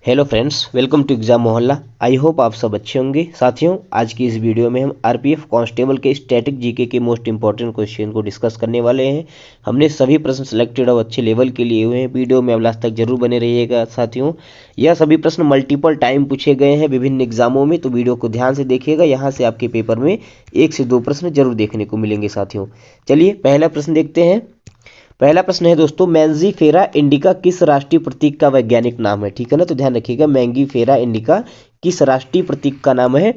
Hello friends, welcome to exam Mohalla. I hope आप सब अच्छे होंगे। साथियों, आज की इस वीडियो में हम आरपीएफ कांस्टेबल के स्टैटिक जीके के मोस्ट इंपॉर्टेंट क्वेश्चन को डिस्कस करने वाले हैं। हमने सभी प्रश्न सिलेक्टेड और अच्छे लेवल के लिए हुए हैं। वीडियो में अब लास्ट तक जरूर बने रहिएगा। साथियों, यह सभी प्रश्न मल्टीपल टाइम पूछे गए हैं विभिन्न एग्जामों में, तो वीडियो को ध्यान से देखिएगा। यहाँ से आपके पेपर में 1 से 2 प्रश्न जरूर देखने को मिलेंगे। साथियों, चलिए पहला प्रश्न देखते हैं। पहला प्रश्न है दोस्तों, मैंजीफेरा इंडिका किस राष्ट्रीय प्रतीक का वैज्ञानिक नाम है? ठीक है ना, तो ध्यान रखिएगा, मैंजीफेरा इंडिका किस राष्ट्रीय प्रतीक का नाम है?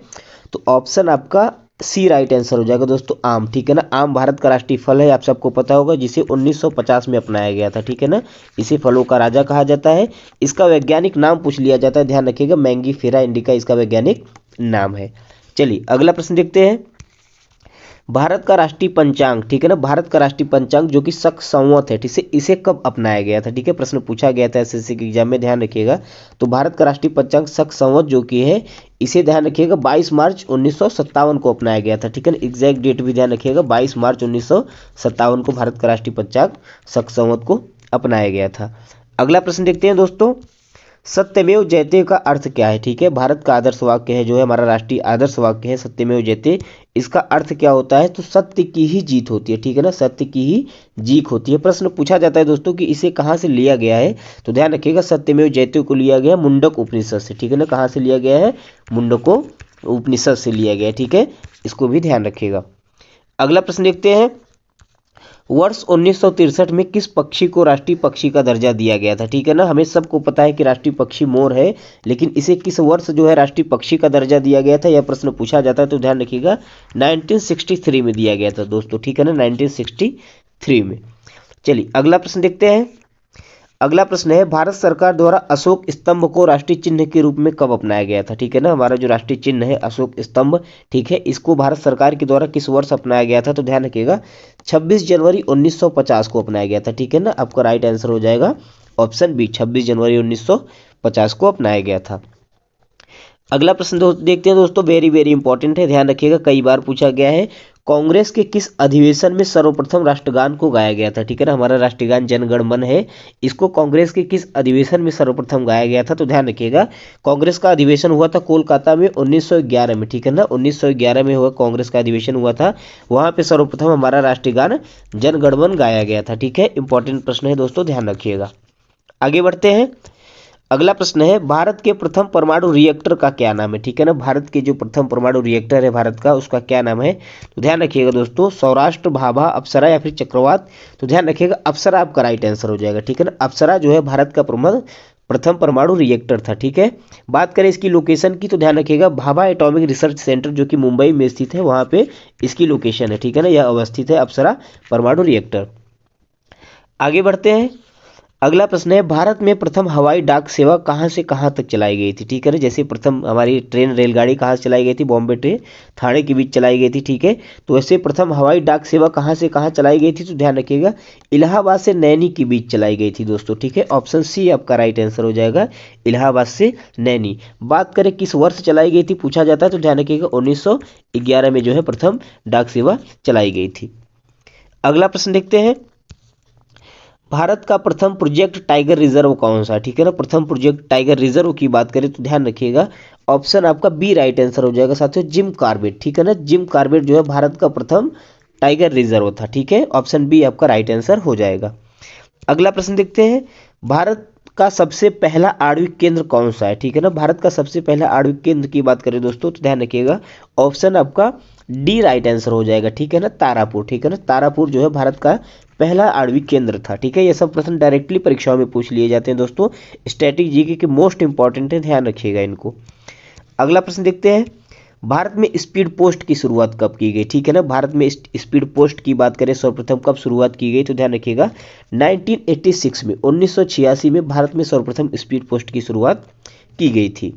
तो ऑप्शन आपका सी राइट आंसर हो जाएगा दोस्तों, आम। ठीक है ना, आम भारत का राष्ट्रीय फल है, आप सबको पता होगा, जिसे 1950 में अपनाया गया था। ठीक है ना, इसे फलों का राजा कहा जाता है। इसका वैज्ञानिक नाम पूछ लिया जाता है, ध्यान रखिएगा, मैंजीफेरा इंडिका इसका वैज्ञानिक नाम है। चलिए अगला प्रश्न देखते हैं। भारत का राष्ट्रीय पंचांग, ठीक है ना, भारत का राष्ट्रीय पंचांग जो कि शक संवत है, ठीक है, इसे कब अपनाया गया था? ठीक है, प्रश्न पूछा गया था एसएससी के एग्जाम में, ध्यान रखिएगा। तो भारत का राष्ट्रीय पंचांग शक संवत जो कि है, इसे ध्यान रखिएगा 22 मार्च 1957 को अपनाया गया था। ठीक है ना, एग्जैक्ट डेट भी ध्यान रखिएगा, 22 मार्च 1957 को भारत का राष्ट्रीय पंचांग शक संवत को अपनाया गया था। अगला प्रश्न देखते हैं दोस्तों, सत्यमेव जयते का अर्थ क्या है? ठीक है, भारत का आदर्श वाक्य है, जो है हमारा राष्ट्रीय आदर्श वाक्य है सत्यमेव जयते। इसका अर्थ क्या होता है? तो सत्य की ही जीत होती है। ठीक है ना, सत्य की ही जीत होती है। प्रश्न पूछा जाता है दोस्तों कि इसे कहाँ से लिया गया है? तो ध्यान रखिएगा, सत्यमेव जयते को लिया गया मुंडक उपनिषद से। ठीक है ना, कहाँ से लिया गया है? मुंडको उपनिषद से लिया गया है। ठीक है, इसको भी ध्यान रखिएगा। अगला प्रश्न देखते हैं, वर्ष 1963 में किस पक्षी को राष्ट्रीय पक्षी का दर्जा दिया गया था? ठीक है ना, हमें सबको पता है कि राष्ट्रीय पक्षी मोर है, लेकिन इसे किस वर्ष जो है राष्ट्रीय पक्षी का दर्जा दिया गया था, यह प्रश्न पूछा जाता है। तो ध्यान रखिएगा, 1963 में दिया गया था दोस्तों। ठीक है ना, 1963 में। चलिए अगला प्रश्न देखते हैं। अगला प्रश्न है, भारत सरकार द्वारा अशोक स्तंभ को राष्ट्रीय चिन्ह के रूप में कब अपनाया गया था? ठीक है ना, हमारा जो राष्ट्रीय चिन्ह है अशोक स्तंभ, ठीक है, इसको भारत सरकार के द्वारा किस वर्ष अपनाया गया था? तो ध्यान रखिएगा, 26 जनवरी 1950 को अपनाया गया था। ठीक है ना, आपका राइट आंसर हो जाएगा ऑप्शन बी, 26 जनवरी 1950 को अपनाया गया था। अगला प्रश्न देखते हैं दोस्तों, वेरी वेरी इंपॉर्टेंट है, ध्यान रखिएगा, कई बार पूछा गया है। कांग्रेस के किस अधिवेशन में सर्वप्रथम राष्ट्रगान को गाया गया था? ठीक है ना, हमारा राष्ट्रगान जन गण मन है, इसको कांग्रेस के किस अधिवेशन में सर्वप्रथम गाया गया था? तो ध्यान रखिएगा, कांग्रेस का अधिवेशन हुआ था कोलकाता में 1911 में। ठीक है ना, 1911 में हुआ कांग्रेस का अधिवेशन हुआ था, वहां पे सर्वप्रथम हमारा राष्ट्रगान जन गण मन गाया गया था। ठीक है, इंपॉर्टेंट प्रश्न है दोस्तों, ध्यान रखिएगा। आगे बढ़ते हैं। अगला प्रश्न है, भारत के प्रथम परमाणु रिएक्टर का क्या नाम है? ठीक है ना, भारत के जो प्रथम परमाणु रिएक्टर है भारत का, उसका क्या नाम है? तो ध्यान रखिएगा दोस्तों, सौराष्ट्र, भाभा, अप्सरा या फिर चक्रवात। तो ध्यान रखिएगा, अप्सरा आपका राइट आंसर हो जाएगा। ठीक है ना, अप्सरा जो है भारत का प्रथम परमाणु रिएक्टर था। ठीक है, बात करें इसकी लोकेशन की, तो ध्यान रखिएगा, भाभा एटॉमिक रिसर्च सेंटर जो कि मुंबई में स्थित है, वहां पे इसकी लोकेशन है। ठीक है ना, यह अवस्थित है अप्सरा परमाणु रिएक्टर। आगे बढ़ते हैं। अगला प्रश्न है, भारत में प्रथम हवाई डाक सेवा कहां से कहां तक चलाई गई थी? ठीक है ना, जैसे प्रथम हमारी ट्रेन रेलगाड़ी कहां से चलाई गई थी? बॉम्बे से ठाणे के बीच चलाई गई थी। ठीक है, तो वैसे प्रथम हवाई डाक सेवा कहां से कहां चलाई गई थी? तो ध्यान रखिएगा, इलाहाबाद से नैनी के बीच चलाई गई थी दोस्तों। ठीक है, ऑप्शन सी आपका राइट आंसर हो जाएगा, इलाहाबाद से नैनी। बात करें किस वर्ष चलाई गई थी, पूछा जाता है, तो ध्यान रखिएगा 1911 में जो है प्रथम डाक सेवा चलाई गई थी। अगला प्रश्न देखते हैं, भारत का प्रथम प्रोजेक्ट टाइगर रिजर्व कौन सा? ठीक है ना, प्रथम प्रोजेक्ट टाइगर रिजर्व की बात करें तो ध्यान रखिएगा, ऑप्शन आपका बी राइट आंसर हो जाएगा साथियों, जिम कॉर्बेट। ठीक है ना, जिम कॉर्बेट जो है भारत का प्रथम टाइगर रिजर्व था। ठीक है, ऑप्शन बी आपका राइट आंसर हो जाएगा। अगला प्रश्न देखते हैं, भारत का सबसे पहला आणविक केंद्र कौन सा है? ठीक है ना, भारत का सबसे पहला आणविक केंद्र की बात करें दोस्तों, तो ध्यान रखिएगा, ऑप्शन आपका डी राइट आंसर हो जाएगा। ठीक है ना, तारापुर। ठीक है ना, तारापुर जो है भारत का पहला आणविक केंद्र था। ठीक है, ये सब प्रश्न डायरेक्टली परीक्षाओं में पूछ लिए जाते हैं दोस्तों, स्टैटिक जीके के मोस्ट इंपॉर्टेंट है, ध्यान रखिएगा इनको। अगला प्रश्न देखते हैं, भारत में स्पीड पोस्ट की शुरुआत कब की गई? ठीक है ना, भारत में स्पीड पोस्ट की बात करें सर्वप्रथम कब शुरुआत की गई? तो ध्यान रखिएगा, 1986 में, 1986 में भारत में सर्वप्रथम स्पीड पोस्ट की शुरुआत की गई थी।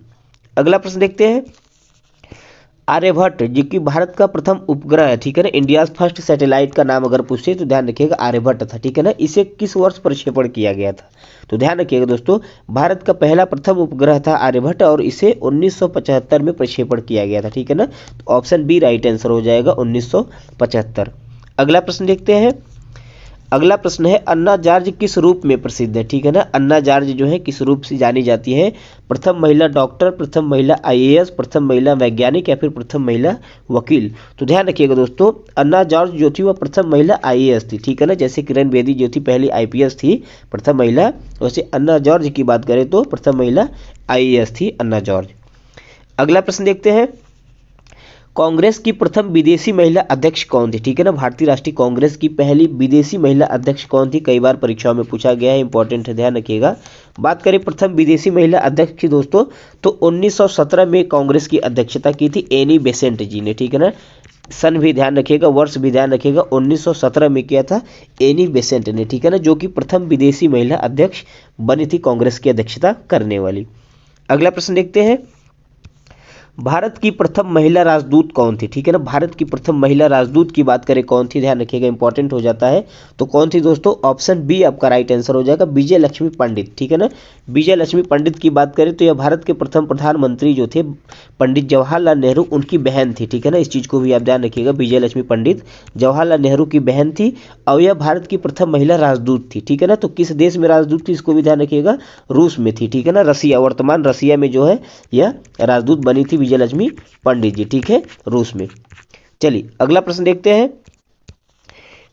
अगला प्रश्न देखते हैं, आर्यभट्ट जो कि भारत का प्रथम उपग्रह है, ठीक है ना, इंडिया फर्स्ट सैटेलाइट का नाम अगर पूछे तो ध्यान रखिएगा आर्यभट्ट था। ठीक है ना, इसे किस वर्ष प्रक्षेपण किया गया था? तो ध्यान रखिएगा दोस्तों, भारत का पहला प्रथम उपग्रह था आर्यभट्ट, और इसे 1975 में प्रक्षेपण किया गया था। ठीक है ना, तो ऑप्शन बी राइट आंसर हो जाएगा 1975। अगला प्रश्न देखते हैं। अगला प्रश्न है अन्ना जार्ज किस रूप में प्रसिद्ध है, ठीक है ना। अन्ना जार्ज जो है किस रूप से जानी जाती है, प्रथम महिला डॉक्टर, प्रथम महिला आईएएस, प्रथम महिला वैज्ञानिक या फिर प्रथम महिला वकील। तो ध्यान रखिएगा दोस्तों, अन्ना जार्ज जो थी वह प्रथम महिला आईएएस थी, ठीक है ना। जैसे किरण बेदी जो थी पहली आईपीएस थी, प्रथम महिला, वैसे अन्ना जार्ज की बात करें तो प्रथम महिला आईएएस थी अन्ना जार्ज। अगला प्रश्न देखते हैं, कांग्रेस की प्रथम विदेशी महिला अध्यक्ष कौन थी, ठीक है ना। भारतीय राष्ट्रीय कांग्रेस की पहली विदेशी महिला अध्यक्ष कौन थी, कई बार परीक्षाओं में पूछा गया है, इंपॉर्टेंट है, ध्यान रखिएगा। बात करें प्रथम विदेशी महिला अध्यक्ष की दोस्तों, तो 1917 में कांग्रेस की अध्यक्षता की थी एनी बेसेंट जी ने, ठीक है ना। सन भी ध्यान रखिएगा, वर्ष भी ध्यान रखिएगा, 1917 में किया था एनी बेसेंट ने, ठीक है ना, जो कि प्रथम विदेशी महिला अध्यक्ष बनी थी कांग्रेस की अध्यक्षता करने वाली। अगला प्रश्न देखते हैं, भारत की प्रथम महिला राजदूत कौन थी, ठीक है ना। भारत की प्रथम महिला राजदूत की बात करें कौन थी, ध्यान रखिएगा, इंपॉर्टेंट हो जाता है। तो कौन थी दोस्तों, ऑप्शन बी आपका राइट आंसर हो जाएगा, विजय लक्ष्मी पंडित, ठीक है ना। विजय लक्ष्मी पंडित की बात करें तो यह भारत के प्रथम प्रधानमंत्री जो थे पंडित जवाहरलाल नेहरू उनकी बहन थी, ठीक है ना। इस चीज को भी आप ध्यान रखिएगा, विजय लक्ष्मी पंडित जवाहरलाल नेहरू की बहन थी और यह भारत की प्रथम महिला राजदूत थी, ठीक है ना। तो किस देश में राजदूत थी इसको भी ध्यान रखिएगा, रूस में थी, ठीक है ना। रसिया, वर्तमान रसिया में जो है यह राजदूत बनी थी विजय लक्ष्मी पंडित जी, ठीक है, रूस में। चलिए अगला प्रश्न देखते हैं,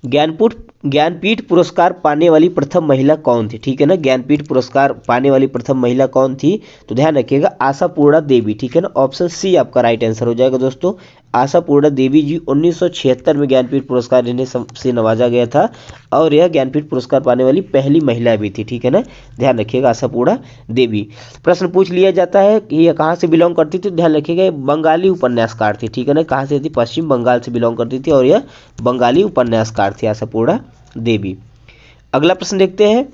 ज्ञानपीठ पुरस्कार पाने वाली प्रथम महिला कौन थी, ठीक है ना। ज्ञानपीठ पुरस्कार पाने वाली प्रथम महिला कौन थी, तो ध्यान रखिएगा आशापूर्णा देवी, ठीक है ना। ऑप्शन सी आपका राइट आंसर हो जाएगा दोस्तों, आशापूर्णा देवी जी 1976 में ज्ञानपीठ पुरस्कार इन्हें से नवाजा गया था और यह ज्ञानपीठ पुरस्कार पाने वाली पहली महिला भी थी, ठीक है ना। ध्यान रखिएगा आशापूर्णा देवी। प्रश्न पूछ लिया जाता है कि यह कहाँ से बिलोंग करती थी, ध्यान रखिएगा बंगाली उपन्यासकार थी, ठीक है ना। कहाँ से थी, पश्चिम बंगाल से बिलोंग करती थी और यह बंगाली उपन्यासकार थी आशापूर्णा देवी। अगला प्रश्न देखते हैं,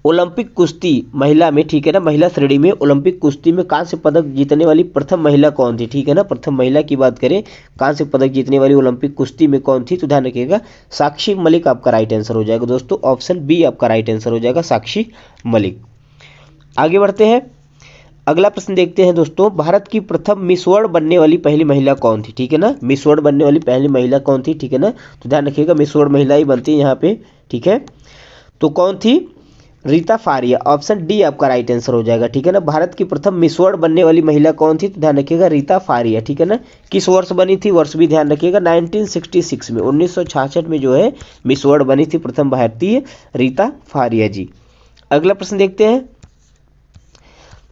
ओलंपिक कुश्ती महिला में, ठीक है ना, महिला श्रेणी में ओलंपिक कुश्ती में कांस्य पदक जीतने वाली प्रथम महिला कौन थी, ठीक है ना। प्रथम महिला की बात करें, कांस्य पदक जीतने वाली ओलंपिक कुश्ती में कौन थी, तो ध्यान रखिएगा साक्षी मलिक आपका राइट आंसर हो जाएगा दोस्तों, ऑप्शन बी आपका राइट आंसर हो जाएगा, साक्षी मलिक। आगे बढ़ते हैं, अगला प्रश्न देखते हैं दोस्तों, भारत की प्रथम मिस वर्ल्ड बनने वाली पहली महिला कौन थी, ठीक है ना। मिस वर्ल्ड बनने वाली पहली महिला कौन थी, ठीक है ना। तो ध्यान रखिएगा मिस वर्ल्ड महिला ही बनती है यहाँ पे, ठीक है। तो कौन थी, रीता फारिया, ऑप्शन डी आपका राइट आंसर हो जाएगा, ठीक है ना। भारत की प्रथम मिस वर्ल्ड बनने वाली महिला कौन थी, तो ध्यान रखिएगा रीता फारिया, ठीक है ना। किस वर्ष बनी थी, वर्ष भी ध्यान रखिएगा 1966 में, 1966 में जो है मिस वर्ल्ड बनी थी प्रथम भारतीय रीता फारिया जी। अगला प्रश्न देखते हैं,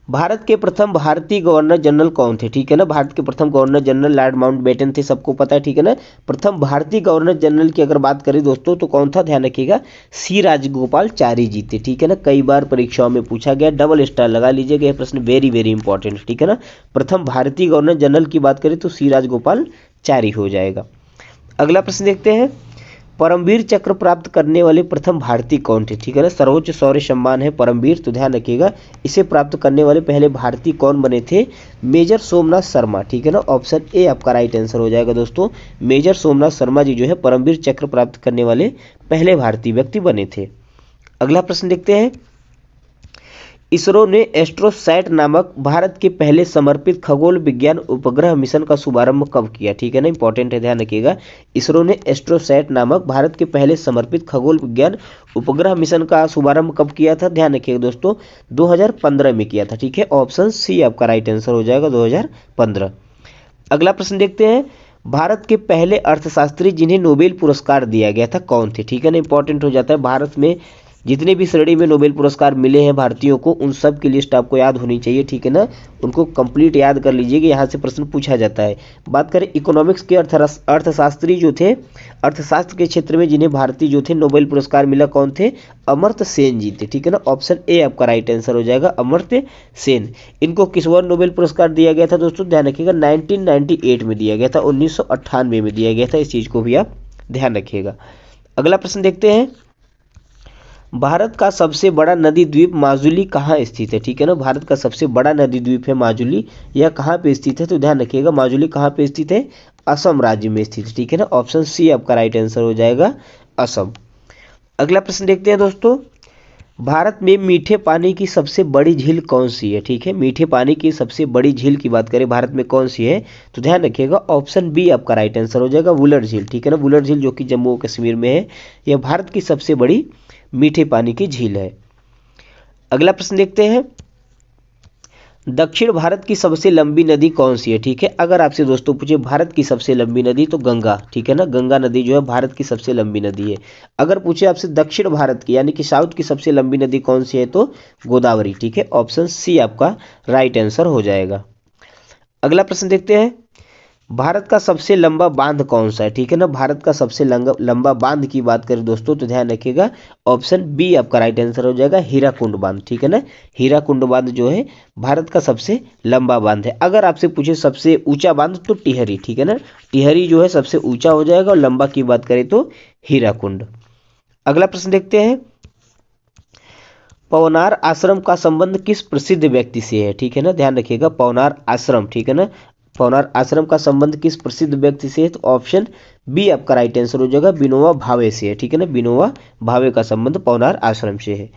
भारत के प्रथम भारतीय गवर्नर जनरल कौन थे, ठीक है ना। भारत के प्रथम गवर्नर जनरल लॉर्ड माउंटबेटन थे, सबको पता है, ठीक है ना। प्रथम भारतीय गवर्नर जनरल की अगर बात करें दोस्तों तो कौन था, ध्यान रखिएगा सी राजगोपालाचारी जी थे, ठीक है ना। कई बार परीक्षाओं में पूछा गया, डबल स्टार लगा लीजिएगा, यह प्रश्न वेरी वेरी इंपॉर्टेंट, ठीक है ना। प्रथम भारतीय गवर्नर जनरल की बात करें तो सी राजगोपालाचारी हो जाएगा। अगला प्रश्न देखते हैं, परमवीर चक्र प्राप्त करने वाले प्रथम भारतीय कौन थे, ठीक है ना। सर्वोच्च शौर्य सम्मान है परमवीर, तो ध्यान रखिएगा इसे प्राप्त करने वाले पहले भारतीय कौन बने थे, मेजर सोमनाथ शर्मा, ठीक है ना। ऑप्शन ए आपका राइट आंसर हो जाएगा दोस्तों, मेजर सोमनाथ शर्मा जी जो है परमवीर चक्र प्राप्त करने वाले पहले भारतीय व्यक्ति बने थे। अगला प्रश्न देखते हैं, इसरो ने एस्ट्रोसैट नामक भारत के पहले समर्पित खगोल विज्ञान उपग्रह मिशन का शुभारंभ कब किया, ठीक है ना, इंपॉर्टेंट है, ध्यान रखिएगा। इसरो ने एस्ट्रोसैट नामक भारत के पहले समर्पित खगोल विज्ञान उपग्रह मिशन का शुभारंभ कब किया था, ध्यान रखिएगा दोस्तों 2015 में किया था, ठीक है। ऑप्शन सी आपका राइट आंसर हो जाएगा 2015। अगला प्रश्न देखते हैं, भारत के पहले अर्थशास्त्री जिन्हें नोबेल पुरस्कार दिया गया था कौन थे, ठीक है ना, इंपॉर्टेंट हो जाता है। भारत में जितने भी श्रेणी में नोबेल पुरस्कार मिले हैं भारतीयों को, उन सब की लिस्ट आपको याद होनी चाहिए, ठीक है ना। उनको कंप्लीट याद कर लीजिएगा, यहाँ से प्रश्न पूछा जाता है। बात करें इकोनॉमिक्स के अर्थशास्त्री जो थे, अर्थशास्त्र के क्षेत्र में जिन्हें भारतीय जो थे नोबेल पुरस्कार मिला कौन थे, अमर्त्य सेन जी थे, ठीक है ना। ऑप्शन ए आपका राइट आंसर हो जाएगा, अमर्त्य सेन। इनको किस वर्ष नोबेल पुरस्कार दिया गया था दोस्तों, ध्यान रखिएगा 1998 में दिया गया था, 1998 में दिया गया था, इस चीज़ को भी आप ध्यान रखिएगा। अगला प्रश्न देखते हैं, भारत का सबसे बड़ा नदी द्वीप माजुली कहाँ स्थित है, ठीक है ना। भारत का सबसे बड़ा नदी द्वीप है माजुली, यह कहाँ पे स्थित है, तो ध्यान रखिएगा माजुली कहाँ पे स्थित है, असम राज्य में स्थित है, ठीक है ना। ऑप्शन सी आपका राइट आंसर हो जाएगा, असम। अगला प्रश्न देखते हैं दोस्तों, भारत में मीठे पानी की सबसे बड़ी झील कौन सी है? ठीक है, मीठे पानी की सबसे बड़ी झील की बात करें भारत में कौन सी है, तो ध्यान रखिएगा ऑप्शन बी आपका राइट आंसर हो जाएगा, वुलर झील। ठीक है ना, वुलर झील जो कि जम्मू और कश्मीर में है, यह भारत की सबसे बड़ी मीठे पानी की झील है। अगला प्रश्न देखते हैं, दक्षिण भारत की सबसे लंबी नदी कौन सी है? ठीक है, अगर आपसे दोस्तों पूछे भारत की सबसे लंबी नदी तो गंगा। ठीक है ना, गंगा नदी जो है भारत की सबसे लंबी नदी है। अगर पूछे आपसे दक्षिण भारत की यानी कि साउथ की सबसे लंबी नदी कौन सी है तो गोदावरी। ठीक है, ऑप्शन सी आपका राइट आंसर हो जाएगा। अगला प्रश्न देखते हैं, भारत का सबसे लंबा बांध कौन सा है? ठीक है ना, भारत का सबसे लंबा बांध की बात करें दोस्तों तो ध्यान रखिएगा ऑप्शन बी आपका राइट आंसर हो जाएगा, हीराकुंड बांध। ठीक है ना, हीराकुंड बांध जो है भारत का सबसे लंबा बांध है। अगर आपसे पूछे सबसे ऊंचा बांध तो टिहरी। ठीक है ना, टिहरी जो है सबसे ऊंचा हो जाएगा, और लंबा की बात करें तो हीराकुंड। अगला प्रश्न देखते हैं, पवनार आश्रम का संबंध किस प्रसिद्ध व्यक्ति से है? ठीक है ना, ध्यान रखिएगा पवनार आश्रम। ठीक है ना, पवनार आश्रम का संबंध किस प्रसिद्ध व्यक्ति से है तो ऑप्शन बी आपका राइट आंसर हो जाएगा, विनोबा भावे से है। ठीक है ना, विनोबा भावे का संबंध पवनार आश्रम से है।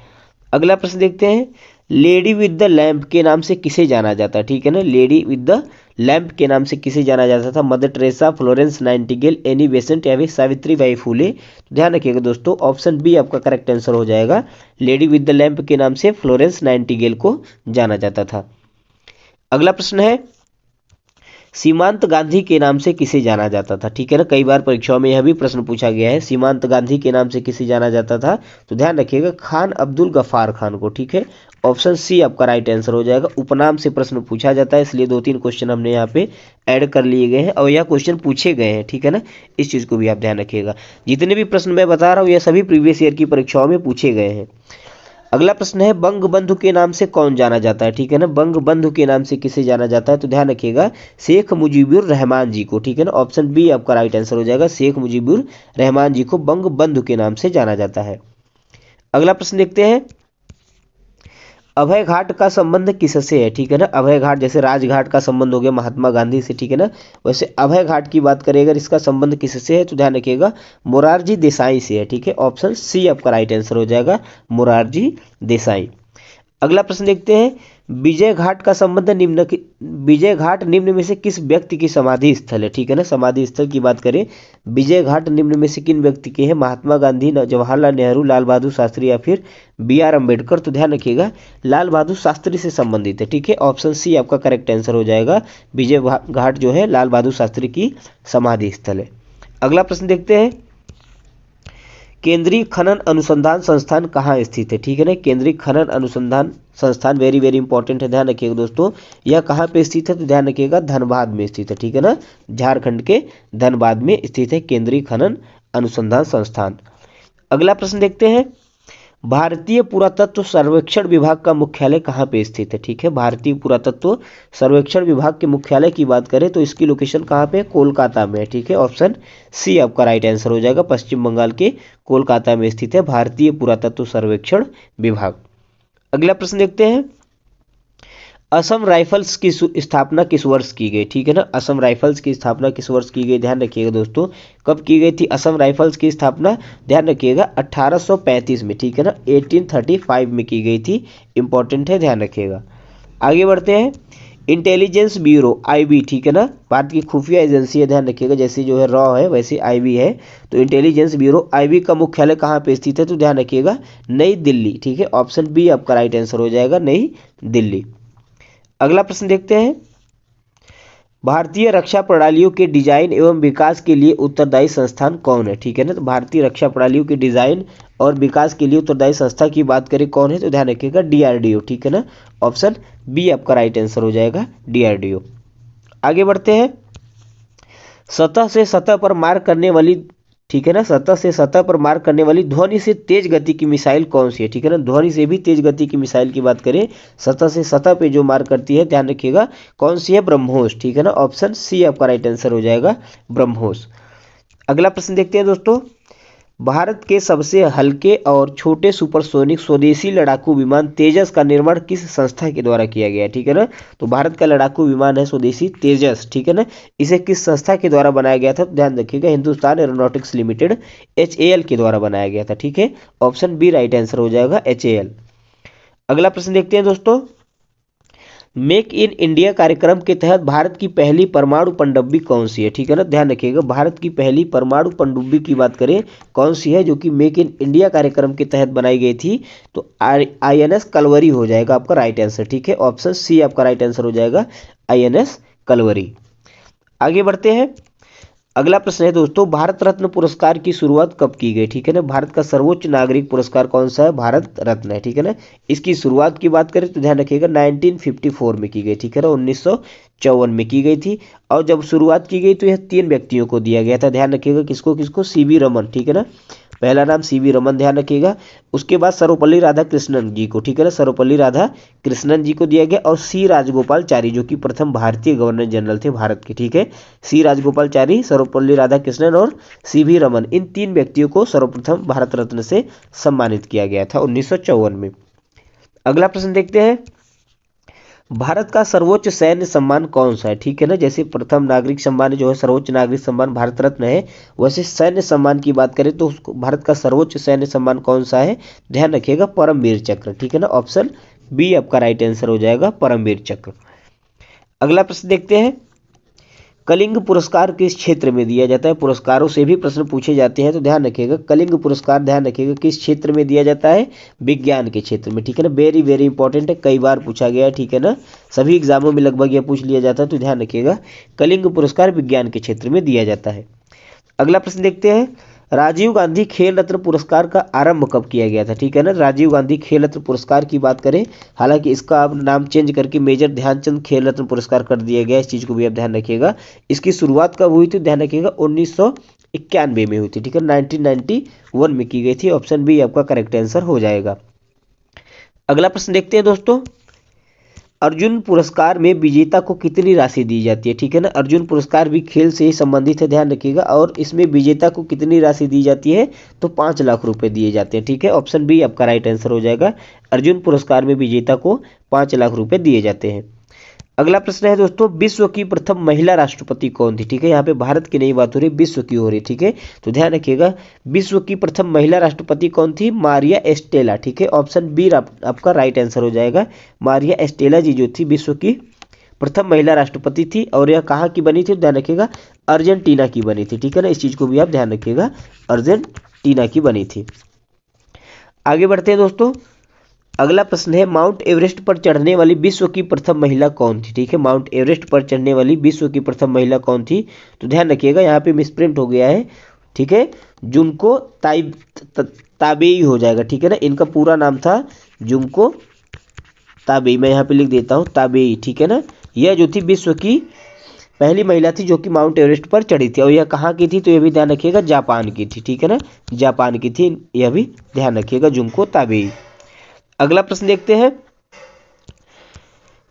अगला प्रश्न देखते हैं, लेडी विद द लैंप के नाम से किसे जाना जाता है? ठीक है ना, लेडी विद द लैंप के नाम से किसे जाना जाता था? Mother Teresa, Florence Nightingale, Annie Besant या फिर सावित्री बाई फुले। ध्यान रखिएगा दोस्तों ऑप्शन बी आपका करेक्ट आंसर हो जाएगा, लेडी विद द लैंप के नाम से फ्लोरेंस नाइटिंगेल को जाना जाता था। अगला प्रश्न है, सीमांत गांधी के नाम से किसे जाना जाता था? ठीक है ना, कई बार परीक्षाओं में यह भी प्रश्न पूछा गया है, सीमांत गांधी के नाम से किसे जाना जाता था तो ध्यान रखिएगा खान अब्दुल गफ्फार खान को। ठीक है, ऑप्शन सी आपका राइट आंसर हो जाएगा। उपनाम से प्रश्न पूछा जाता है, इसलिए 2-3 क्वेश्चन हमने यहाँ पे ऐड कर लिए गए हैं और यह क्वेश्चन पूछे गए हैं। ठीक है ना, इस चीज़ को भी आप ध्यान रखिएगा, जितने भी प्रश्न मैं बता रहा हूँ यह सभी प्रीवियस ईयर की परीक्षाओं में पूछे गए हैं। अगला प्रश्न है, बंग बंधु के नाम से कौन जाना जाता है? ठीक है ना, बंग बंधु के नाम से किसे जाना जाता है तो ध्यान रखिएगा शेख मुजीबुर रहमान जी को। ठीक है ना, ऑप्शन बी आपका राइट आंसर हो जाएगा, शेख मुजीबुर रहमान जी को बंग बंधु के नाम से जाना जाता है। अगला प्रश्न देखते हैं, अभय घाट का संबंध किससे है? ठीक है ना, अभय घाट जैसे राजघाट का संबंध हो गया महात्मा गांधी से। ठीक है ना, वैसे अभय घाट की बात करें अगर इसका संबंध किससे है तो ध्यान रखिएगा मोरारजी देसाई से है। ठीक है, ऑप्शन सी आपका राइट आंसर हो जाएगा, मोरारजी देसाई। अगला प्रश्न देखते हैं, विजय घाट का संबंध विजय घाट निम्न में से किस व्यक्ति की समाधि स्थल है? ठीक है ना, समाधि स्थल की बात करें विजय घाट निम्न में से किन व्यक्ति के हैं? महात्मा गांधी, जवाहरलाल नेहरू, लाल बहादुर शास्त्री या फिर बी आर अम्बेडकर। तो ध्यान रखिएगा लाल बहादुर शास्त्री से संबंधित है। ठीक है, ऑप्शन सी आपका करेक्ट आंसर हो जाएगा, विजय घाट जो है लाल बहादुर शास्त्री की समाधि स्थल है। अगला प्रश्न देखते हैं, केंद्रीय खनन अनुसंधान संस्थान कहाँ स्थित है? ठीक है ना, केंद्रीय खनन अनुसंधान संस्थान वेरी वेरी इंपॉर्टेंट है, ध्यान रखिएगा दोस्तों यह कहाँ पे स्थित है तो ध्यान रखिएगा धनबाद में स्थित है। ठीक है ना, झारखंड के धनबाद में स्थित है केंद्रीय खनन अनुसंधान संस्थान। अगला प्रश्न देखते हैं, भारतीय पुरातत्व सर्वेक्षण विभाग का मुख्यालय कहाँ पे स्थित है? ठीक है, भारतीय पुरातत्व सर्वेक्षण विभाग के मुख्यालय की बात करें तो इसकी लोकेशन कहाँ पे? कोलकाता में है। ठीक है, ऑप्शन सी आपका राइट आंसर हो जाएगा, पश्चिम बंगाल के कोलकाता में स्थित है भारतीय पुरातत्व सर्वेक्षण विभाग। अगला प्रश्न देखते हैं, असम राइफल्स की स्थापना किस वर्ष की गई? ठीक है ना, असम राइफल्स की स्थापना किस वर्ष की गई? ध्यान रखिएगा दोस्तों कब की गई थी असम राइफल्स की स्थापना? ध्यान रखिएगा 1835 में। ठीक है ना, 1835 में की गई थी, इंपॉर्टेंट है, ध्यान रखिएगा। आगे बढ़ते हैं, इंटेलिजेंस ब्यूरो आईबी। ठीक है ना, भारत की खुफिया एजेंसी है, ध्यान रखिएगा जैसे जो है रॉ है वैसे आईबी है, तो इंटेलिजेंस ब्यूरो आईबी का मुख्यालय कहाँ पे स्थित है तो ध्यान रखिएगा नई दिल्ली। ठीक है, ऑप्शन बी आपका राइट आंसर हो जाएगा, नई दिल्ली। अगला प्रश्न देखते हैं, भारतीय रक्षा प्रणालियों के डिजाइन एवं विकास के लिए उत्तरदायी संस्थान कौन है? ठीक है ना, तो भारतीय रक्षा प्रणालियों के डिजाइन और विकास के लिए उत्तरदायी संस्था की बात करें कौन है तो ध्यान रखिएगा डीआरडीओ। ठीक है ना, ऑप्शन बी आपका राइट आंसर हो जाएगा, डीआरडीओ। आगे बढ़ते हैं, सतह से सतह पर मार करने वाली, ठीक है ना, सतह से सतह पर मार करने वाली ध्वनि से तेज गति की मिसाइल कौन सी है? ठीक है ना, ध्वनि से भी तेज गति की मिसाइल की बात करें सतह से सतह पे जो मार करती है ध्यान रखिएगा कौन सी है? ब्रह्मोस। ठीक है ना, ऑप्शन सी आपका राइट आंसर हो जाएगा, ब्रह्मोस। अगला प्रश्न देखते हैं दोस्तों, भारत के सबसे हल्के और छोटे सुपरसोनिक स्वदेशी लड़ाकू विमान तेजस का निर्माण किस संस्था के द्वारा किया गया है, ठीक है ना। तो भारत का लड़ाकू विमान है स्वदेशी तेजस, ठीक है ना। इसे किस संस्था के द्वारा बनाया गया था, तो ध्यान रखिएगा हिंदुस्तान एरोनॉटिक्स लिमिटेड HAL के द्वारा बनाया गया था, ठीक है। ऑप्शन बी राइट आंसर हो जाएगा HAL। अगला प्रश्न देखते हैं दोस्तों, मेक इन इंडिया कार्यक्रम के तहत भारत की पहली परमाणु पनडुब्बी कौन सी है, ठीक है ना। ध्यान रखिएगा भारत की पहली परमाणु पनडुब्बी की बात करें कौन सी है जो कि मेक इन इंडिया कार्यक्रम के तहत बनाई गई थी, तो INS कलवरी हो जाएगा आपका राइट आंसर, ठीक है। ऑप्शन सी आपका राइट आंसर हो जाएगा INS कलवरी। आगे बढ़ते हैं, अगला प्रश्न है दोस्तों, भारत रत्न पुरस्कार की शुरुआत कब की गई, ठीक है ना। भारत का सर्वोच्च नागरिक पुरस्कार कौन सा है, भारत रत्न है, ठीक है ना। इसकी शुरुआत की बात करें तो ध्यान रखिएगा 1954 में की गई, ठीक है ना, 1954 में की गई थी। और जब शुरुआत की गई तो यह 3 व्यक्तियों को दिया गया था, ध्यान रखिएगा किसको किसको, CV रमन, ठीक है ना। पहला नाम CV रमन, ध्यान रखिएगा। उसके बाद सर्वपल्ली राधाकृष्णन जी को, ठीक है ना, सर्वपल्ली राधाकृष्णन जी को दिया गया। और C राजगोपालचारी जो कि प्रथम भारतीय गवर्नर जनरल थे भारत के, ठीक है। C राजगोपालचारी, सर्वपल्ली राधाकृष्णन और CV रमन, इन 3 व्यक्तियों को सर्वप्रथम भारत रत्न से सम्मानित किया गया था 1954 में। अगला प्रश्न देखते हैं, भारत का सर्वोच्च सैन्य सम्मान कौन सा है, ठीक है ना। जैसे प्रथम नागरिक सम्मान जो है सर्वोच्च नागरिक सम्मान भारत रत्न है, वैसे सैन्य सम्मान की बात करें तो उसको भारत का सर्वोच्च सैन्य सम्मान कौन सा है, ध्यान रखिएगा परमवीर चक्र, ठीक है ना। ऑप्शन बी आपका राइट आंसर हो जाएगा परमवीर चक्र। अगला प्रश्न देखते हैं, कलिंग पुरस्कार किस क्षेत्र में दिया जाता है, पुरस्कारों से भी प्रश्न पूछे जाते हैं, तो ध्यान रखिएगा कलिंग पुरस्कार ध्यान रखिएगा किस क्षेत्र में दिया जाता है, विज्ञान के क्षेत्र में, ठीक है ना। वेरी वेरी इंपॉर्टेंट है, कई बार पूछा गया है, ठीक है ना, सभी एग्जामों में लगभग यह पूछ लिया जाता है, तो ध्यान रखिएगा कलिंग पुरस्कार विज्ञान के क्षेत्र में दिया जाता है। अगला प्रश्न देखते हैं, राजीव गांधी खेल रत्न पुरस्कार का आरंभ कब किया गया था, ठीक है ना। राजीव गांधी खेल रत्न पुरस्कार की बात करें, हालांकि इसका अब नाम चेंज करके मेजर ध्यानचंद खेल रत्न पुरस्कार कर दिया गया, इस चीज़ को भी आप ध्यान रखिएगा। इसकी शुरुआत कब हुई थी, ध्यान रखिएगा 1991 में हुई थी, ठीक है, 1991 में की गई थी। ऑप्शन बी आपका करेक्ट आंसर हो जाएगा। अगला प्रश्न देखते हैं दोस्तों, अर्जुन पुरस्कार में विजेता को कितनी राशि दी जाती है, ठीक है ना। अर्जुन पुरस्कार भी खेल से ही संबंधित है, ध्यान रखिएगा। और इसमें विजेता को कितनी राशि दी जाती है, तो 5 लाख रुपए दिए जाते हैं, ठीक है। ऑप्शन बी आपका राइट आंसर हो जाएगा, अर्जुन पुरस्कार में विजेता को 5 लाख रुपए दिए जाते हैं। अगला प्रश्न है दोस्तों, विश्व की प्रथम महिला राष्ट्रपति कौन थी, ठीक है। यहाँ पे भारत की नहीं बात हो रही, विश्व की हो रही, ठीक है। तो ध्यान रखिएगा विश्व की प्रथम महिला राष्ट्रपति कौन थी, मारिया एस्टेला, ठीक है। ऑप्शन बी आपका राइट आंसर हो जाएगा, मारिया एस्टेला जी जो थी विश्व की प्रथम महिला राष्ट्रपति थी। और यह कहाँ की बनी थी, ध्यान रखिएगा अर्जेंटीना की बनी थी, ठीक है ना। इस चीज को भी आप ध्यान रखिएगा, अर्जेंटीना की बनी थी। आगे बढ़ते हैं दोस्तों, अगला प्रश्न है, माउंट एवरेस्ट पर चढ़ने वाली विश्व की प्रथम महिला कौन थी, ठीक है। माउंट एवरेस्ट पर चढ़ने वाली विश्व की प्रथम महिला कौन थी, तो ध्यान रखिएगा यहाँ पे मिसप्रिंट हो गया है, ठीक है। जुनको ताबेई हो जाएगा, ठीक है ना। इनका पूरा नाम था जुनको ताबेई, मैं यहाँ पे लिख देता हूँ ताबेई, ठीक है ना। यह जो थी विश्व की पहली महिला थी जो कि माउंट एवरेस्ट पर चढ़ी थी। और यह कहाँ की थी, तो यह भी ध्यान रखिएगा जापान की थी, ठीक है ना, जापान की थी, यह भी ध्यान रखिएगा जुनको ताबेई। अगला प्रश्न देखते हैं,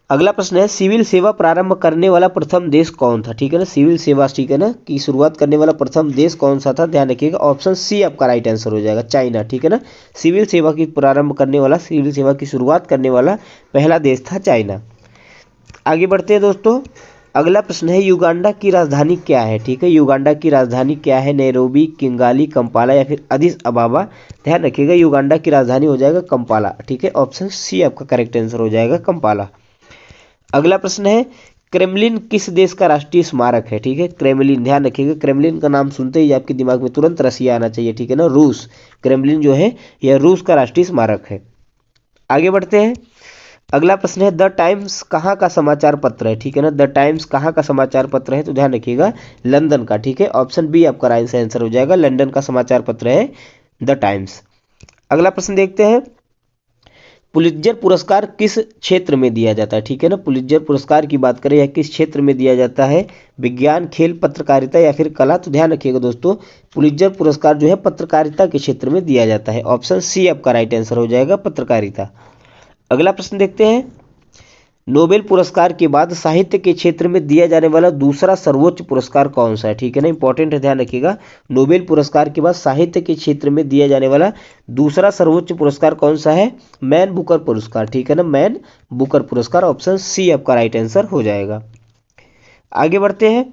अगला प्रश्न है, सिविल सेवा प्रारंभ करने वाला प्रथम देश कौन था, ठीक है ना। सिविल सेवा, ठीक है ना, की शुरुआत करने वाला प्रथम देश कौन सा था, ध्यान रखिएगा ऑप्शन सी आपका राइट आंसर हो जाएगा, चाइना, ठीक है ना। सिविल सेवा की प्रारंभ करने वाला, सिविल सेवा की शुरुआत करने वाला पहला देश था चाइना। आगे बढ़ते हैं दोस्तों, अगला प्रश्न है, युगांडा की राजधानी क्या है, ठीक है। युगांडा की राजधानी क्या है, नैरोबी, किंगाली, कंपाला या फिर अदिस अबाबा। ध्यान रखिएगा युगांडा की राजधानी हो जाएगा कंपाला, ठीक है। ऑप्शन सी आपका करेक्ट आंसर हो जाएगा कंपाला। अगला प्रश्न है, क्रेमलिन किस देश का राष्ट्रीय स्मारक है, ठीक है। क्रेमलिन, ध्यान रखिएगा क्रेमलिन का नाम सुनते ही आपके दिमाग में तुरंत रसिया आना चाहिए, ठीक है ना। रूस, क्रेमलिन जो है यह रूस का राष्ट्रीय स्मारक है। आगे बढ़ते हैं, अगला प्रश्न है, द टाइम्स कहाँ का समाचार पत्र है, ठीक है ना। द टाइम्स कहाँ का समाचार पत्र है, तो ध्यान रखिएगा लंदन का, ठीक है। ऑप्शन बी आपका राइट आंसर हो जाएगा, लंदन का समाचार पत्र है द टाइम्स। अगला प्रश्न देखते हैं, पुलित्जर पुरस्कार किस क्षेत्र में दिया जाता है, ठीक है ना। पुलित्जर पुरस्कार की बात करें, यह किस क्षेत्र में दिया जाता है, विज्ञान, खेल, पत्रकारिता या फिर कला। तो ध्यान रखिएगा दोस्तों पुलित्जर पुरस्कार जो है पत्रकारिता के क्षेत्र में दिया जाता है। ऑप्शन सी आपका राइट आंसर हो जाएगा पत्रकारिता। अगला प्रश्न देखते हैं, नोबेल पुरस्कार के बाद साहित्य के क्षेत्र में दिया जाने वाला दूसरा सर्वोच्च पुरस्कार कौन सा है, ठीक है ना, इंपॉर्टेंट है, ध्यान रखिएगा। नोबेल पुरस्कार के बाद साहित्य के क्षेत्र में दिया जाने वाला दूसरा सर्वोच्च पुरस्कार कौन सा है, मैन बुकर पुरस्कार, ठीक है ना, मैन बुकर पुरस्कार, ऑप्शन सी आपका राइट आंसर हो जाएगा। आगे बढ़ते हैं।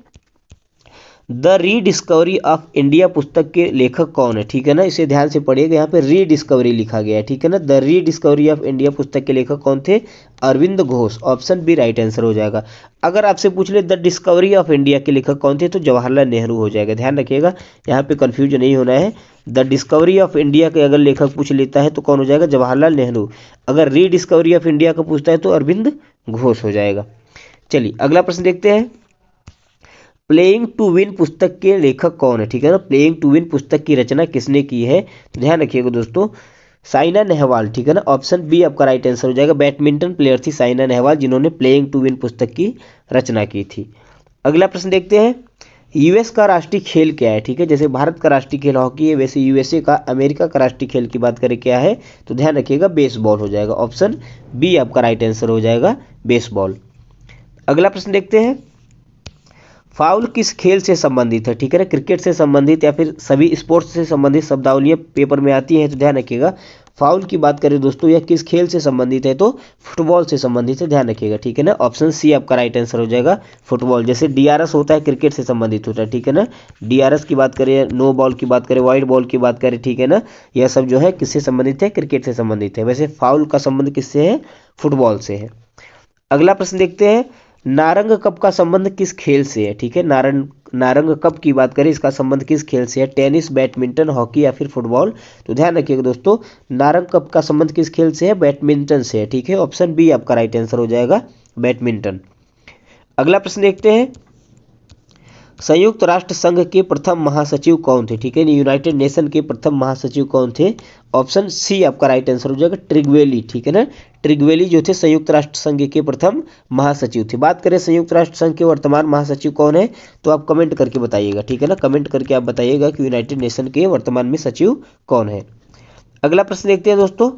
द रीडिस्कवरी ऑफ इंडिया पुस्तक के लेखक कौन है, ठीक है ना, इसे ध्यान से पढ़िएगा, यहाँ पे रीडिस्कवरी लिखा गया है, ठीक है ना। द रीडिस्कवरी ऑफ इंडिया पुस्तक के लेखक कौन थे, Arvind Ghosh, option B right answer हो जाएगा। अगर आपसे पूछ ले द डिस्कवरी ऑफ इंडिया के लेखक कौन थे, तो जवाहरलाल नेहरू हो जाएगा, ध्यान रखिएगा, यहाँ पे कंफ्यूज नहीं होना है। द डिस्कवरी ऑफ इंडिया के अगर लेखक पूछ लेता है तो कौन हो जाएगा, जवाहरलाल नेहरू। अगर रीडिस्कवरी ऑफ इंडिया का पूछता है तो अरविंद घोष हो जाएगा। चलिए अगला प्रश्न देखते हैं। प्लेइंग टू विन पुस्तक के लेखक कौन है, ठीक है ना, प्लेइंग टू विन पुस्तक की रचना किसने की है, तो ध्यान रखिएगा दोस्तों, साइना नेहवाल, ठीक है ना, ऑप्शन बी आपका राइट आंसर हो जाएगा। बैडमिंटन प्लेयर थी साइना नेहवाल, जिन्होंने प्लेइंग टू विन पुस्तक की रचना की थी। अगला प्रश्न देखते हैं। यूएस का राष्ट्रीय खेल क्या है, ठीक है, जैसे भारत का राष्ट्रीय खेल हॉकी है, वैसे यूएसए का, अमेरिका का राष्ट्रीय खेल की बात करें क्या है, तो ध्यान रखिएगा बेसबॉल हो जाएगा, ऑप्शन बी आपका राइट आंसर हो जाएगा, बेसबॉल। अगला प्रश्न देखते हैं। फाउल किस खेल से संबंधित है, ठीक है ना, क्रिकेट से संबंधित या फिर सभी स्पोर्ट्स से संबंधित शब्दावलियां पेपर में आती हैं, तो ध्यान रखिएगा। फाउल की बात करें दोस्तों, यह किस खेल से संबंधित है, तो फुटबॉल से संबंधित है, ध्यान रखिएगा, ठीक है ना, ऑप्शन सी आपका राइट आंसर हो जाएगा, फुटबॉल। जैसे डीआरएस होता है क्रिकेट से संबंधित होता है, ठीक है ना, डीआरएस की बात करें, नो बॉल की बात करें, वाइड बॉल की बात करें, ठीक है ना, यह सब जो है किससे संबंधित है, क्रिकेट से संबंधित है। वैसे फाउल का संबंध किससे है, फुटबॉल से है। अगला प्रश्न देखते हैं। नारंग कप का संबंध किस खेल से है, ठीक है, नारंग कप की बात करें, इसका संबंध किस खेल से है, टेनिस, बैडमिंटन, हॉकी या फिर फुटबॉल, तो ध्यान रखिएगा दोस्तों, नारंग कप का संबंध किस खेल से है, बैडमिंटन से है, ठीक है, ऑप्शन बी आपका राइट आंसर हो जाएगा, बैडमिंटन। अगला प्रश्न देखते हैं। संयुक्त राष्ट्र संघ के प्रथम महासचिव कौन थे, ठीक है, यूनाइटेड नेशन के प्रथम महासचिव कौन थे, ऑप्शन सी आपका राइट आंसर हो जाएगा, ट्रिगवेली, ठीक है ना, ट्रिगवेली जो थे संयुक्त राष्ट्र संघ के प्रथम महासचिव थे। बात करें संयुक्त राष्ट्र संघ के वर्तमान महासचिव कौन है, तो आप कमेंट करके बताइएगा, ठीक है ना, कमेंट करके आप बताइएगा कि यूनाइटेड नेशन के वर्तमान में सचिव कौन है। अगला प्रश्न देखते हैं दोस्तों।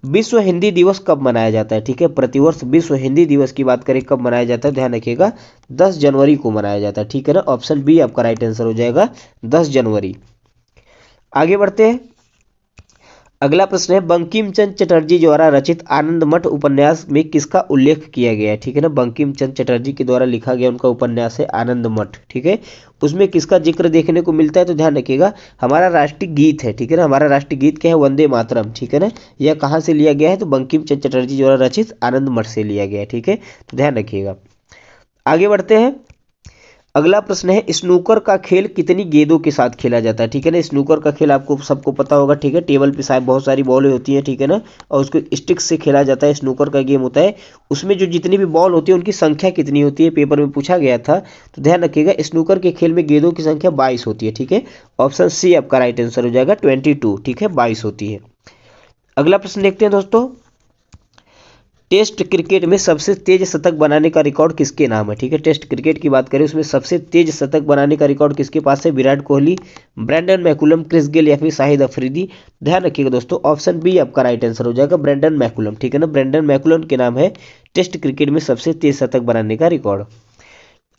विश्व हिंदी दिवस कब मनाया जाता है, ठीक है, प्रतिवर्ष विश्व हिंदी दिवस की बात करें कब मनाया जाता है, ध्यान रखिएगा 10 जनवरी को मनाया जाता है, ठीक है ना, ऑप्शन बी आपका राइट आंसर हो जाएगा, 10 जनवरी। आगे बढ़ते हैं। अगला प्रश्न है। बंकिम चंद्र चटर्जी द्वारा रचित आनंद मठ उपन्यास में किसका उल्लेख किया गया है, ठीक है ना, बंकिम चंद्र चटर्जी के द्वारा लिखा गया उनका उपन्यास है आनंद मठ, ठीक है, उसमें किसका जिक्र देखने को मिलता है, तो ध्यान रखिएगा हमारा राष्ट्रीय गीत है, ठीक है ना, हमारा राष्ट्रीय गीत क्या है, वंदे मातरम, ठीक है ना, यह कहाँ से लिया गया है, तो बंकिम चंद्र चटर्जी द्वारा रचित आनंद मठ से लिया गया है, ठीक है, तो ध्यान रखिएगा। आगे बढ़ते हैं। अगला प्रश्न है। स्नूकर का खेल कितनी गेंदों के साथ खेला जाता है, ठीक है ना, स्नूकर का खेल आपको सबको पता होगा, ठीक है, टेबल पे शायद बहुत सारी बॉलें होती हैं, ठीक है ना, और उसको स्टिक से खेला जाता है, स्नूकर का गेम होता है, उसमें जो जितनी भी बॉल होती है उनकी संख्या कितनी होती है, पेपर में पूछा गया था, तो ध्यान रखिएगा स्नूकर के खेल में गेंदों की संख्या 22 होती है, ठीक है, ऑप्शन सी आपका राइट आंसर हो जाएगा, 22, ठीक है, 22 होती है। अगला प्रश्न देखते हैं दोस्तों। टेस्ट क्रिकेट में सबसे तेज शतक बनाने का रिकॉर्ड किसके नाम है, ठीक है, टेस्ट क्रिकेट की बात करें उसमें सबसे तेज शतक बनाने का रिकॉर्ड किसके पास है, Virat Kohli, Brendon McCullum, Chris Gayle या फिर शाहिद अफरीदी। ध्यान रखिएगा दोस्तों ऑप्शन बी आपका राइट आंसर हो जाएगा, ब्रैंडन मैकुलम, ठीक है ना, ब्रैंडन मैकुलम के नाम है टेस्ट क्रिकेट में सबसे तेज शतक बनाने का रिकॉर्ड।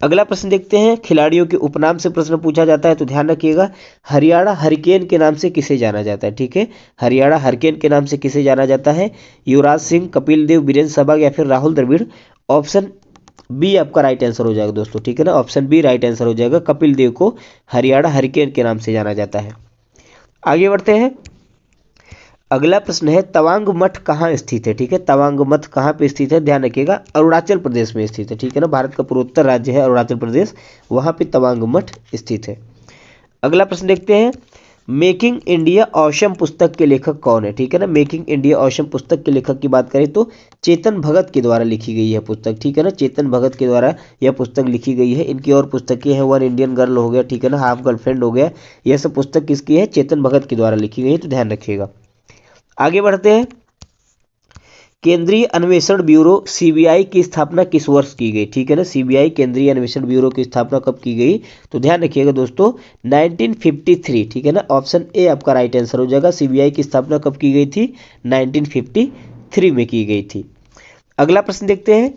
अगला प्रश्न देखते हैं। खिलाड़ियों के उपनाम से प्रश्न पूछा जाता है, तो ध्यान रखिएगा हरियाणा हरिकेन के नाम से किसे जाना जाता है, ठीक है, हरियाणा हरिकेन के नाम से किसे जाना जाता है, युवराज सिंह, कपिल देव, वीरेंद्र सहवाग या फिर राहुल द्रविड़। ऑप्शन बी आपका राइट आंसर हो जाएगा दोस्तों, ठीक है ना, ऑप्शन बी राइट आंसर हो जाएगा, कपिल देव को हरियाणा हरिकेन के नाम से जाना जाता है। आगे बढ़ते हैं। अगला प्रश्न है। तवांग मठ कहाँ स्थित है, ठीक है, तवांग मठ कहाँ पे स्थित है, ध्यान रखिएगा अरुणाचल प्रदेश में स्थित है, ठीक है ना, भारत का पूर्वोत्तर राज्य है अरुणाचल प्रदेश, वहाँ पे तवांग मठ स्थित है। अगला प्रश्न देखते हैं। मेकिंग इंडिया ऑसम पुस्तक के लेखक कौन है, ठीक है ना, मेकिंग इंडिया ऑसम पुस्तक के लेखक की बात करें तो चेतन भगत के द्वारा लिखी गई है पुस्तक, ठीक है ना, चेतन भगत के द्वारा यह पुस्तक लिखी गई है। इनकी और पुस्तकें हैं, वन इंडियन गर्ल हो गया, ठीक है ना, हाफ गर्लफ्रेंड हो गया, यह सब पुस्तक किसकी है, चेतन भगत के द्वारा लिखी गई है, तो ध्यान रखिएगा। आगे बढ़ते हैं। केंद्रीय अन्वेषण ब्यूरो सीबीआई की स्थापना किस वर्ष की गई, ठीक है ना, सीबीआई केंद्रीय अन्वेषण ब्यूरो की स्थापना कब की गई, तो ध्यान रखिएगा दोस्तों 1953, ठीक है ना, ऑप्शन ए आपका राइट आंसर हो जाएगा। सीबीआई की स्थापना कब की गई थी, 1953 में की गई थी। अगला प्रश्न देखते हैं।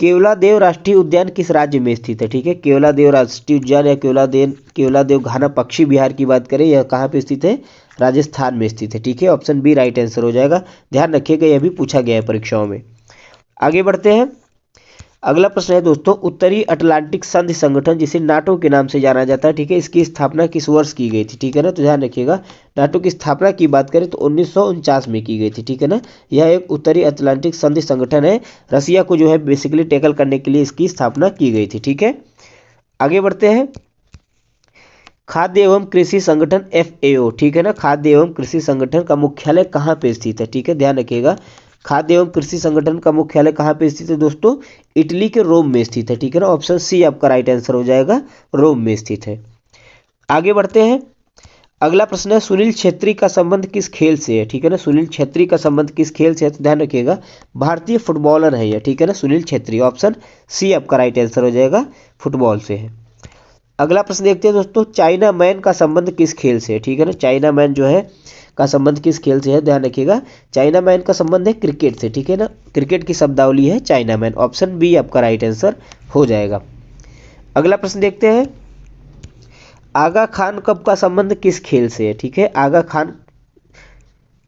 केवलादेव राष्ट्रीय उद्यान किस राज्य में स्थित है? ठीक है, केवलादेव राष्ट्रीय उद्यान या केवलादेव घाना पक्षी विहार की बात करें, यह कहाँ पे स्थित है? राजस्थान में स्थित है। ठीक है, ऑप्शन बी राइट आंसर हो जाएगा। ध्यान रखिएगा, यह भी पूछा गया है परीक्षाओं में। आगे बढ़ते हैं। अगला प्रश्न है दोस्तों, उत्तरी अटलांटिक संधि संगठन जिसे नाटो के नाम से जाना जाता है, ठीक है, इसकी स्थापना किस वर्ष की गई थी? ठीक है ना, तो ध्यान रखिएगा, नाटो की स्थापना की बात करें तो 1949 में की गई थी। ठीक है ना, यह एक उत्तरी अटलांटिक संधि संगठन है। रसिया को जो है बेसिकली टैकल करने के लिए इसकी स्थापना की गई थी। ठीक है, आगे बढ़ते हैं। खाद्य एवं कृषि संगठन FAO, ठीक है ना, खाद्य एवं कृषि संगठन का मुख्यालय कहाँ पे स्थित है? ठीक है, ध्यान रखिएगा, खाद्य एवं कृषि संगठन का मुख्यालय कहाँ पे स्थित है दोस्तों? इटली के रोम में स्थित है। ठीक है ना, ऑप्शन सी आपका राइट आंसर हो जाएगा, रोम में स्थित है। आगे बढ़ते हैं। अगला प्रश्न है, सुनील छेत्री का संबंध किस खेल से है? ठीक है ना, सुनील छेत्री का संबंध किस खेल से है? तो ध्यान रखिएगा, भारतीय फुटबॉलर है यह। ठीक है ना, सुनील छेत्री, ऑप्शन सी आपका राइट आंसर हो जाएगा, फुटबॉल से है। अगला प्रश्न देखते हैं दोस्तों, चाइना मैन का संबंध किस खेल से है? ठीक है ना, चाइना मैन जो है का संबंध किस खेल से है? ध्यान रखिएगा, चाइना मैन का संबंध है क्रिकेट से। ठीक है ना, क्रिकेट की शब्दावली है चाइना मैन, ऑप्शन बी आपका राइट आंसर हो जाएगा। अगला प्रश्न देखते हैं, आगा खान कप का संबंध किस खेल से है? ठीक है, आगा खान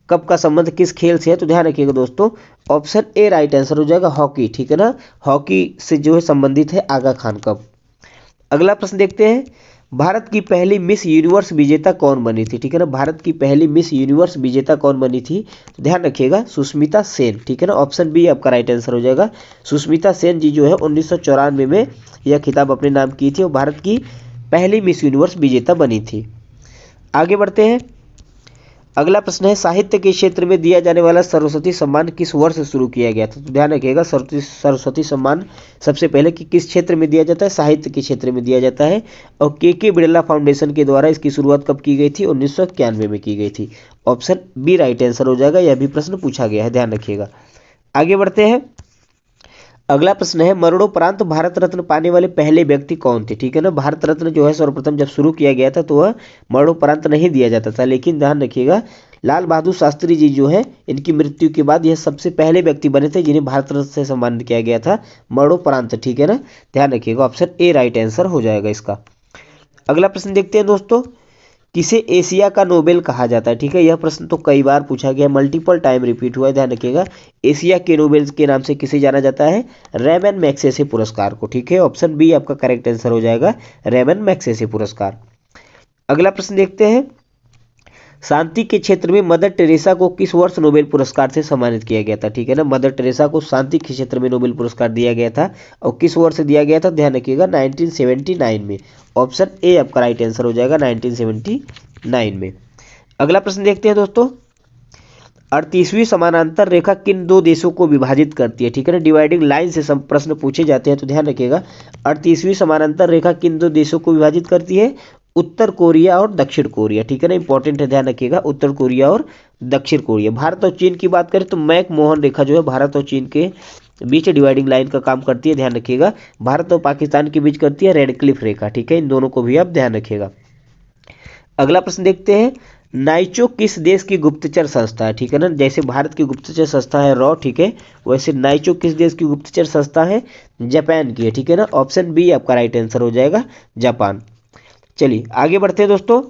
कप का संबंध किस खेल से है? तो ध्यान रखिएगा दोस्तों, ऑप्शन ए राइट आंसर हो जाएगा, हॉकी। ठीक है ना, हॉकी से जो है संबंधित है आगा खान कप। अगला प्रश्न देखते हैं, भारत की पहली मिस यूनिवर्स विजेता कौन बनी थी? ठीक है ना, भारत की पहली मिस यूनिवर्स विजेता कौन बनी थी? तो ध्यान रखिएगा, सुष्मिता सेन। ठीक है ना, ऑप्शन बी आपका राइट आंसर हो जाएगा, सुष्मिता सेन जी जो है 1994 में यह खिताब अपने नाम की थी और भारत की पहली मिस यूनिवर्स विजेता बनी थी। आगे बढ़ते हैं। अगला प्रश्न है, साहित्य के क्षेत्र में दिया जाने वाला सरस्वती सम्मान किस वर्ष शुरू किया गया था? तो ध्यान रखिएगा, सरस्वती सम्मान सबसे पहले किस क्षेत्र में दिया जाता है? साहित्य के क्षेत्र में दिया जाता है। और के बिरला फाउंडेशन के द्वारा इसकी शुरुआत कब की गई थी? 1991 में की गई थी। ऑप्शन बी राइट आंसर हो जाएगा, यह भी प्रश्न पूछा गया है, ध्यान रखिएगा। आगे बढ़ते हैं। अगला प्रश्न है, मरणोपरांत भारत रत्न पाने वाले पहले व्यक्ति कौन थे? ठीक है ना, भारत रत्न जो है सर्वप्रथम जब शुरू किया गया था तो वह मरणोपरांत नहीं दिया जाता था, लेकिन ध्यान रखिएगा, लाल बहादुर शास्त्री जी जो है इनकी मृत्यु के बाद यह सबसे पहले व्यक्ति बने थे जिन्हें भारत रत्न से सम्मानित किया गया था, मरणोपरांत। ठीक है ना, ध्यान रखिएगा, ऑप्शन ए राइट आंसर हो जाएगा इसका। अगला प्रश्न देखते हैं दोस्तों, किसे एशिया का नोबेल कहा जाता है? ठीक है, यह प्रश्न तो कई बार पूछा गया, मल्टीपल टाइम रिपीट हुआ है, ध्यान रखिएगा, एशिया के नोबेल के नाम से किसे जाना जाता है? रेमन मैग्सेसे पुरस्कार को। ठीक है, ऑप्शन बी आपका करेक्ट आंसर हो जाएगा, रेमन मैग्सेसे पुरस्कार। अगला प्रश्न देखते हैं, शांति के क्षेत्र में मदर टेरेसा को किस वर्ष नोबेल पुरस्कार से सम्मानित किया गया था? ठीक है ना, मदर टेरेसा को शांति के क्षेत्र में नोबेल पुरस्कार दिया गया था और किस वर्ष दिया गया था? ध्यान रखिएगा, 1979 में। ऑप्शन ए आपका राइट आंसर हो जाएगा, 1979 में। अगला प्रश्न देखते हैं दोस्तों, 38वीं समानांतर रेखा किन दो देशों को विभाजित करती है? ठीक है ना, डिवाइडिंग लाइन से प्रश्न पूछे जाते हैं, तो ध्यान रखिएगा, 38वीं समानांतर रेखा किन दो देशों को विभाजित करती है? उत्तर कोरिया और दक्षिण कोरिया। ठीक है ना, इंपॉर्टेंट है, ध्यान रखिएगा, उत्तर कोरिया और दक्षिण कोरिया। भारत और चीन की बात करें तो मैक मोहन रेखा जो है भारत और चीन के बीच डिवाइडिंग लाइन का काम करती है, ध्यान रखिएगा, भारत और पाकिस्तान के बीच करती है रेडक्लिफ रेखा। ठीक है, इन दोनों को भी आप ध्यान रखिएगा। अगला प्रश्न देखते हैं, नाइचो किस देश की गुप्तचर संस्था है? ठीक है ना, जैसे भारत की गुप्तचर संस्था है रॉ, ठीक है, वैसे नाइचो किस देश की गुप्तचर संस्था है? जापान की है। ठीक है ना, ऑप्शन बी आपका राइट आंसर हो जाएगा, जापान। चलिए आगे बढ़ते हैं दोस्तों।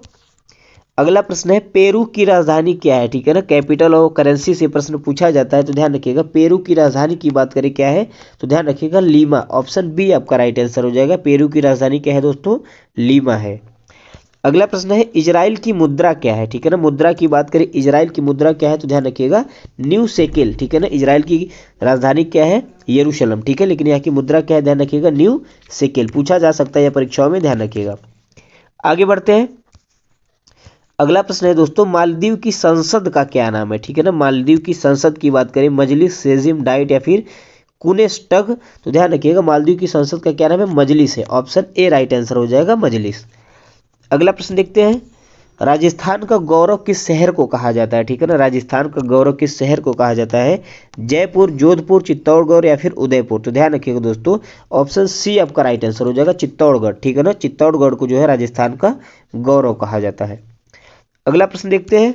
अगला प्रश्न है, पेरू की राजधानी क्या है? ठीक है ना, कैपिटल और करेंसी से प्रश्न पूछा जाता है, तो ध्यान रखिएगा, पेरू की राजधानी की बात करें क्या है? तो ध्यान रखिएगा, लीमा। ऑप्शन बी आपका राइट आंसर हो जाएगा, पेरू की राजधानी क्या है दोस्तों? लीमा है। अगला प्रश्न है, इजराइल की मुद्रा क्या है? ठीक है ना, मुद्रा की बात करें, इजराइल की मुद्रा क्या है? तो ध्यान रखिएगा, न्यू शेकेल। ठीक है ना, इजराइल की राजधानी क्या है? यरूशलेम। ठीक है, लेकिन यहाँ की मुद्रा क्या है? ध्यान रखिएगा, न्यू शेकेल। पूछा जा सकता है यह परीक्षाओं में, ध्यान रखिएगा। आगे बढ़ते हैं। अगला प्रश्न है दोस्तों, मालदीव की संसद का क्या नाम है? ठीक है ना, मालदीव की संसद की बात करें, मजलिस, सेजिम, डाइट या फिर कुनेस्टग, तो ध्यान रखिएगा, मालदीव की संसद का क्या नाम है? मजलिस है। ऑप्शन ए राइट आंसर हो जाएगा, मजलिस। अगला प्रश्न देखते हैं, राजस्थान का गौरव किस शहर को कहा जाता है? ठीक है ना, राजस्थान का गौरव किस शहर को कहा जाता है? जयपुर, जोधपुर, चित्तौड़गढ़ या फिर उदयपुर? तो ध्यान रखिएगा दोस्तों, ऑप्शन सी आपका राइट आंसर हो जाएगा, चित्तौड़गढ़। ठीक है ना, चित्तौड़गढ़ को जो है राजस्थान का गौरव कहा जाता है। अगला प्रश्न देखते हैं,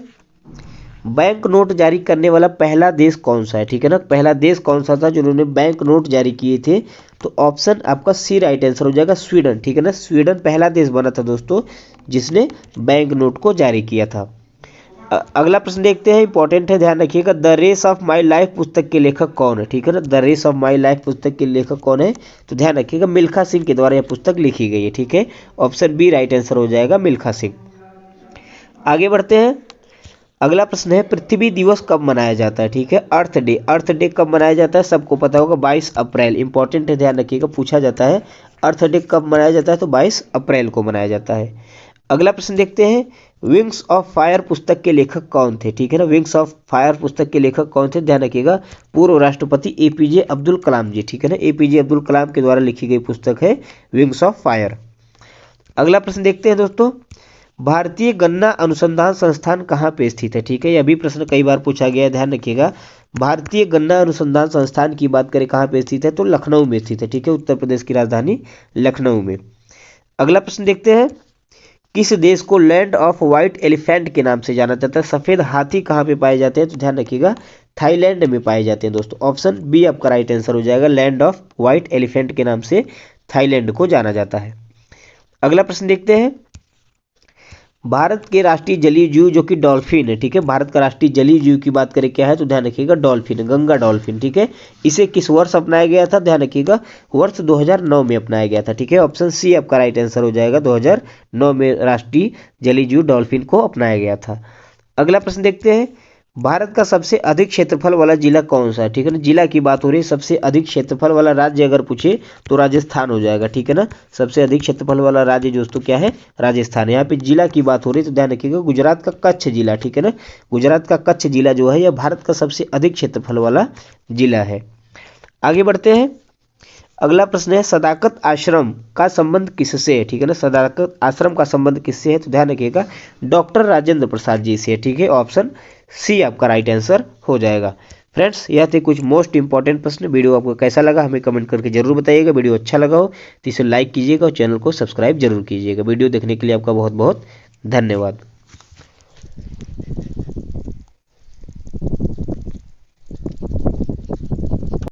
बैंक नोट जारी करने वाला पहला देश कौन सा है, ठीक है ना, पहला देश कौन सा था जिन्होंने बैंक नोट जारी किए थे, तो ऑप्शन आपका सी राइट आंसर हो जाएगा, स्वीडन, ठीक है ना, स्वीडन पहला देश बना था दोस्तों जिसने बैंक नोट को जारी किया था। अगला प्रश्न देखते हैं, इंपॉर्टेंट है, ध्यान रखिएगा। The race of my life पुस्तक के लेखक कौन है, ठीक है ना, the race of my life पुस्तक के लेखक कौन है, तो ध्यान रखिएगा मिल्खा सिंह के द्वारा यह पुस्तक लिखी गई है, ठीक है, ऑप्शन बी राइट आंसर हो जाएगा, मिल्खा सिंह। आगे बढ़ते हैं, अगला प्रश्न है, पृथ्वी दिवस कब मनाया जाता है, ठीक है, अर्थ डे, अर्थ डे कब मनाया जाता है, सबको पता होगा 22 अप्रैल, इंपॉर्टेंट है, ध्यान रखिएगा, पूछा जाता है अर्थ डे कब मनाया जाता है, तो 22 अप्रैल को मनाया जाता है। अगला प्रश्न देखते हैं, विंग्स ऑफ फायर पुस्तक के लेखक कौन थे, ठीक है ना, विंग्स ऑफ फायर पुस्तक के लेखक कौन थे, ध्यान रखिएगा, पूर्व राष्ट्रपति एपीजे अब्दुल कलाम जी, ठीक है ना, एपीजे अब्दुल कलाम के द्वारा लिखी गई पुस्तक है विंग्स ऑफ फायर। अगला प्रश्न देखते हैं दोस्तों, भारतीय गन्ना अनुसंधान संस्थान कहाँ पे स्थित है, ठीक है, यह भी प्रश्न कई बार पूछा गया है, ध्यान रखिएगा, भारतीय गन्ना अनुसंधान संस्थान की बात करें कहाँ पे स्थित है, तो लखनऊ में स्थित है, ठीक है, उत्तर प्रदेश की राजधानी लखनऊ में। अगला प्रश्न देखते हैं, किस देश को लैंड ऑफ व्हाइट एलिफेंट के नाम से जाना जाता है, सफेद हाथी कहाँ पे पाए जाते हैं, तो ध्यान रखिएगा थाईलैंड में पाए जाते हैं दोस्तों, ऑप्शन बी आपका राइट आंसर हो जाएगा, लैंड ऑफ व्हाइट एलिफेंट के नाम से थाईलैंड को जाना जाता है। अगला प्रश्न देखते हैं, भारत के राष्ट्रीय जलीय जीव जो कि डॉल्फिन है, ठीक है, भारत का राष्ट्रीय जलीय जीव की बात करें क्या है, तो ध्यान रखिएगा डॉल्फिन, गंगा डॉल्फिन, ठीक है, इसे किस वर्ष अपनाया गया था, ध्यान रखिएगा वर्ष 2009 में अपनाया गया था, ठीक है, ऑप्शन सी आपका राइट आंसर हो जाएगा, 2009 में राष्ट्रीय जलीय जीव डॉल्फिन को अपनाया गया था। अगला प्रश्न देखते हैं, भारत का सबसे अधिक क्षेत्रफल वाला जिला कौन सा है, ठीक है ना, जिला की बात हो रही है, सबसे अधिक क्षेत्रफल वाला राज्य अगर पूछे तो राजस्थान हो जाएगा, ठीक है ना, सबसे अधिक क्षेत्रफल वाला राज्य दोस्तों क्या है, राजस्थान। यहाँ पे जिला की बात हो रही है तो ध्यान रखिएगा गुजरात का कच्छ जिला, ठीक है ना, गुजरात का कच्छ जिला जो है यह भारत का सबसे अधिक क्षेत्रफल वाला जिला है। आगे बढ़ते हैं, अगला प्रश्न है, सदाकत आश्रम का संबंध किससे है, ठीक है ना, सदाकत आश्रम का संबंध किससे है, तो ध्यान रखिएगा डॉक्टर राजेंद्र प्रसाद जी से, ठीक है, ऑप्शन सी आपका राइट आंसर हो जाएगा। फ्रेंड्स, यह थे कुछ मोस्ट इंपॉर्टेंट प्रश्न। वीडियो आपको कैसा लगा हमें कमेंट करके जरूर बताइएगा, वीडियो अच्छा लगा हो तो इसे लाइक कीजिएगा और चैनल को सब्सक्राइब जरूर कीजिएगा। वीडियो देखने के लिए आपका बहुत बहुत धन्यवाद।